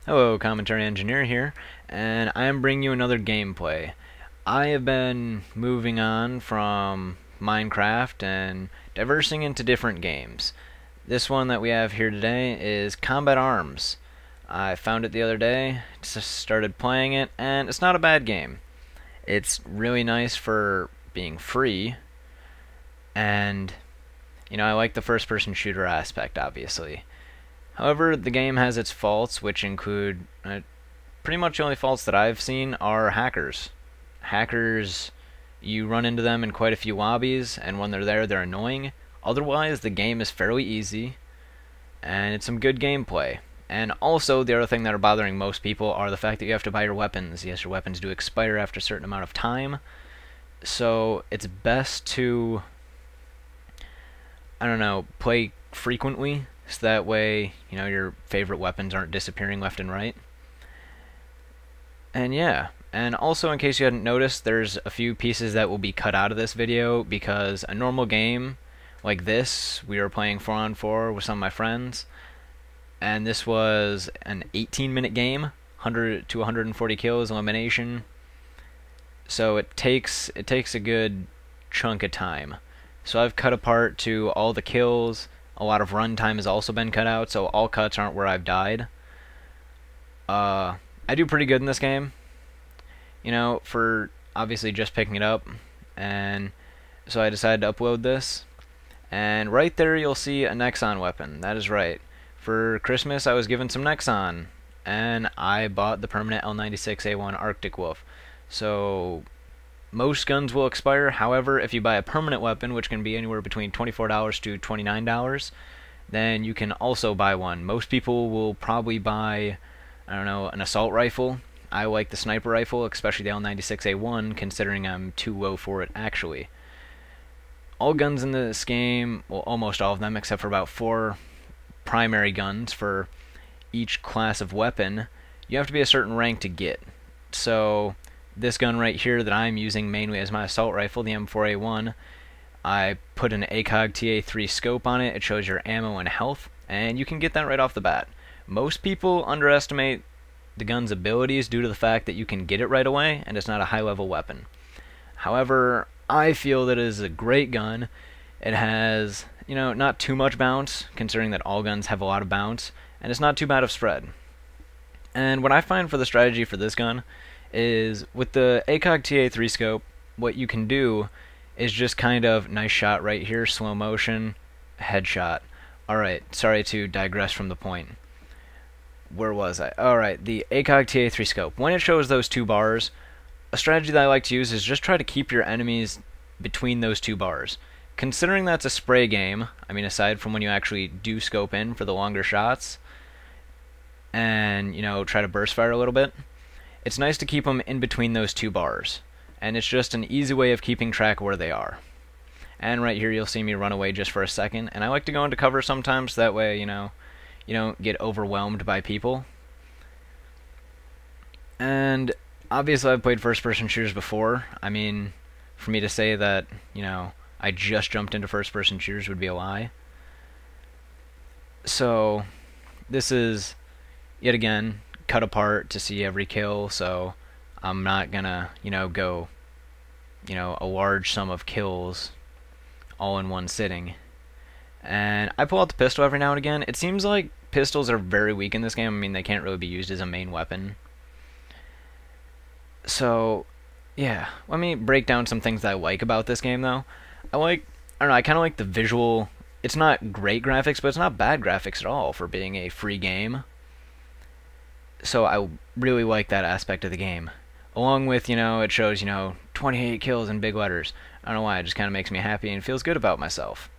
Hello, Commentary Engineer here, and I am bringing you another gameplay. I have been moving on from Minecraft and diversing into different games. This one that we have here today is Combat Arms. I found it the other day, just started playing it, and it's not a bad game. It's really nice for being free, and I like the first-person shooter aspect, obviously. However, the game has its faults, which include pretty much the only faults that I've seen are hackers. Hackers, you run into them in quite a few lobbies, and when they're there, they're annoying. Otherwise, the game is fairly easy, and it's some good gameplay. And also, the other thing that are bothering most people are the fact that you have to buy your weapons. Yes, your weapons do expire after a certain amount of time, so it's best to, play frequently, so that way, your favorite weapons aren't disappearing left and right. And yeah, and also in case you hadn't noticed, there's a few pieces that will be cut out of this video because a normal game like this, we were playing 4-on-4 with some of my friends, and this was an 18-minute game, 100 to 140 kills, elimination. So it takes a good chunk of time. So I've cut apart to all the kills. A lot of runtime has also been cut out, so all cuts aren't where I've died. I do pretty good in this game, for obviously just picking it up, and so I decided to upload this. And right there you'll see a Nexon weapon. That is right. For Christmas I was given some Nexon, and I bought the permanent L96A1 Arctic Wolf. So most guns will expire. However, if you buy a permanent weapon, which can be anywhere between $24 to $29, then you can also buy one. Most people will probably buy, an assault rifle. I like the sniper rifle, especially the L96A1, considering I'm too low for it actually. All guns in this game, well, almost all of them, except for about 4 primary guns for each class of weapon, you have to be a certain rank to get. So this gun right here that I'm using mainly as my assault rifle, the M4A1, I put an ACOG TA3 scope on it. It shows your ammo and health, and you can get that right off the bat. Most people underestimate the gun's abilities due to the fact that you can get it right away, and it's not a high-level weapon. However, I feel that it is a great gun. It has, not too much bounce, considering that all guns have a lot of bounce, and it's not too bad of spread. And what I find for the strategy for this gun is with the ACOG TA3 scope, what you can do is just kind of nice shot right here, slow motion, headshot. Alright, sorry to digress from the point. Where was I? Alright, the ACOG TA3 scope. When it shows those 2 bars, a strategy that I like to use is just try to keep your enemies between those 2 bars. Considering that's a spray game, aside from when you actually do scope in for the longer shots, and, try to burst fire a little bit, it's nice to keep them in between those 2 bars, and it's just an easy way of keeping track of where they are. And right here you'll see me run away just for a second, and I like to go into cover sometimes, so that way, you don't get overwhelmed by people. And obviously I've played first-person shooters before. For me to say that, I just jumped into first-person shooters would be a lie. So this is, yet again, cut apart to see every kill, so I'm not gonna, go, a large sum of kills all in one sitting. And I pull out the pistol every now and again. It seems like pistols are very weak in this game. They can't really be used as a main weapon. So, yeah, let me break down some things that I like about this game, though. I kind of like the visual. It's not great graphics, but it's not bad graphics at all for being a free game. So I really like that aspect of the game. Along with, it shows, 28 kills in big letters. I don't know why, it just kind of makes me happy and feels good about myself.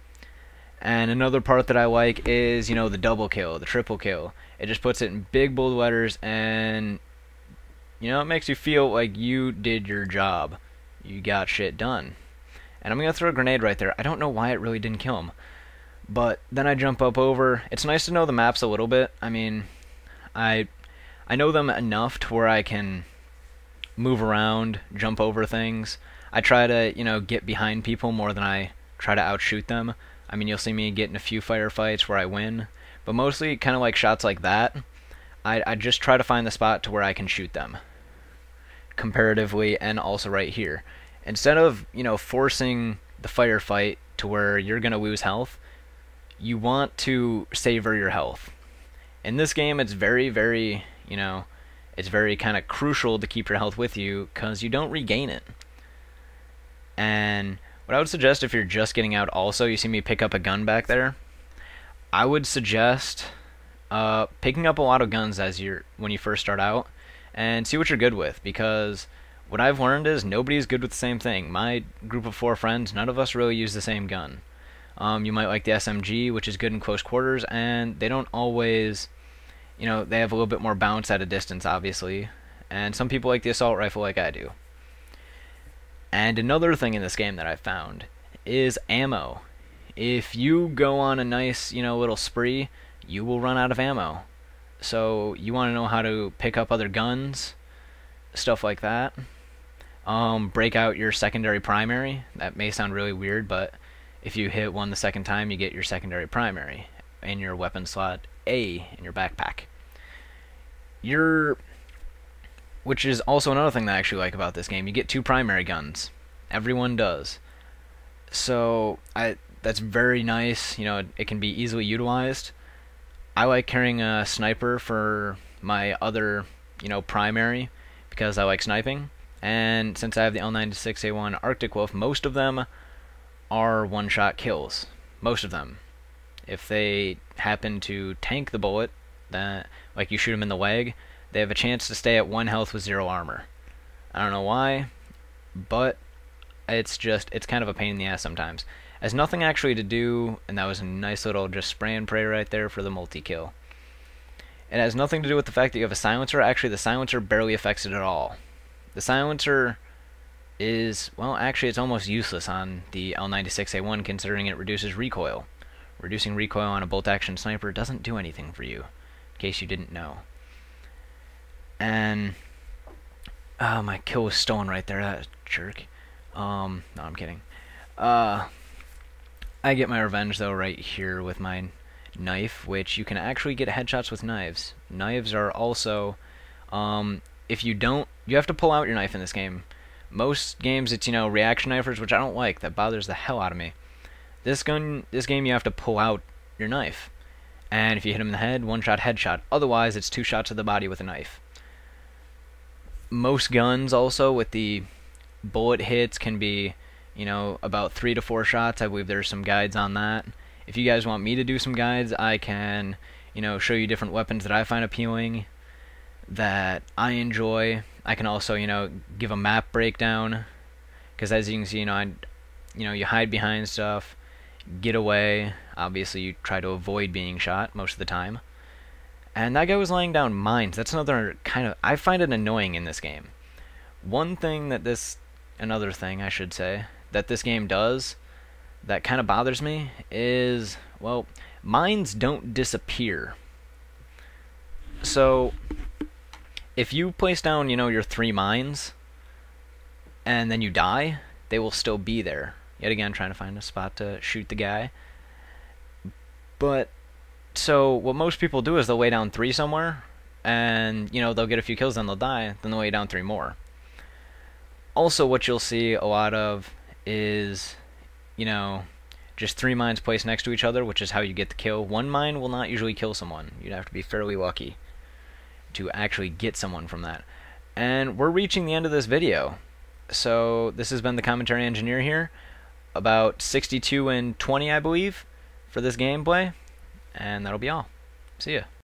And another part that I like is, the double kill, the triple kill. It just puts it in big bold letters, and, it makes you feel like you did your job. You got shit done. And I'm going to throw a grenade right there. I don't know why it really didn't kill him. But then I jump up over. It's nice to know the maps a little bit. I know them enough to where I can move around, jump over things. I try to, get behind people more than I try to outshoot them. You'll see me get in a few firefights where I win, but mostly kind of like shots like that. I just try to find the spot to where I can shoot them comparatively, and also right here. Instead of, forcing the firefight to where you're going to lose health, you want to savor your health. In this game, it's very, very, it's very kind of crucial to keep your health with you because you don't regain it. And what I would suggest if you're just getting out also, you see me pick up a gun back there, I would suggest picking up a lot of guns when you first start out, and see what you're good with, because what I've learned is nobody's good with the same thing. My group of 4 friends, none of us really use the same gun. You might like the SMG, which is good in close quarters, and they don't always, they have a little bit more bounce at a distance, obviously, and some people like the assault rifle like I do. And another thing in this game that I've found is ammo. If you go on a nice, little spree, you will run out of ammo. So you want to know how to pick up other guns, stuff like that. Break out your secondary primary. That may sound really weird, but if you hit one the second time, you get your secondary primary in your weapon slot A in your backpack. Which is also another thing that I actually like about this game. You get 2 primary guns. Everyone does. So that's very nice. It can be easily utilized. I like carrying a sniper for my other, primary, because I like sniping. And since I have the L96A1 Arctic Wolf, most of them are one-shot kills. Most of them. If they happen to tank the bullet, like you shoot them in the leg, they have a chance to stay at 1 health with 0 armor. I don't know why, but it's kind of a pain in the ass sometimes. Has nothing actually to do, and that was a nice little just spray and pray right there for the multi-kill. It has nothing to do with the fact that you have a silencer. Actually, the silencer barely affects it at all. The silencer is, well, actually it's almost useless on the L96A1 considering it reduces recoil. Reducing recoil on a bolt-action sniper doesn't do anything for you, in case you didn't know. And, oh, my kill was stolen right there, that jerk. No, I'm kidding. I get my revenge though right here with my knife, which you can actually get headshots with knives. Knives are also, if you don't, you have to pull out your knife in this game. Most games it's, reaction knifers, which I don't like. That bothers the hell out of me. This game you have to pull out your knife. And if you hit him in the head, 1-shot headshot. Otherwise, it's 2 shots to the body with a knife. Most guns also with the bullet hits can be, about 3 to 4 shots. I believe there's some guides on that. If you guys want me to do some guides, I can, show you different weapons that I find appealing, that I enjoy. I can also, give a map breakdown, because as you can see, you hide behind stuff, get away. Obviously, you try to avoid being shot most of the time. And that guy was laying down mines. That's another kind of, I find it annoying in this game. Another thing I should say, that this game does that kind of bothers me is, well, mines don't disappear. So if you place down, your 3 mines and then you die, they will still be there. Yet again, trying to find a spot to shoot the guy. But so what most people do is they'll lay down 3 somewhere, and they'll get a few kills, then they'll die, then they'll lay down 3 more. Also, what you'll see a lot of is, just 3 mines placed next to each other, which is how you get the kill. 1 mine will not usually kill someone. You'd have to be fairly lucky to actually get someone from that. And we're reaching the end of this video. So this has been the Commentary Engineer here. About 62 and 20, I believe, for this gameplay. And that'll be all. See ya.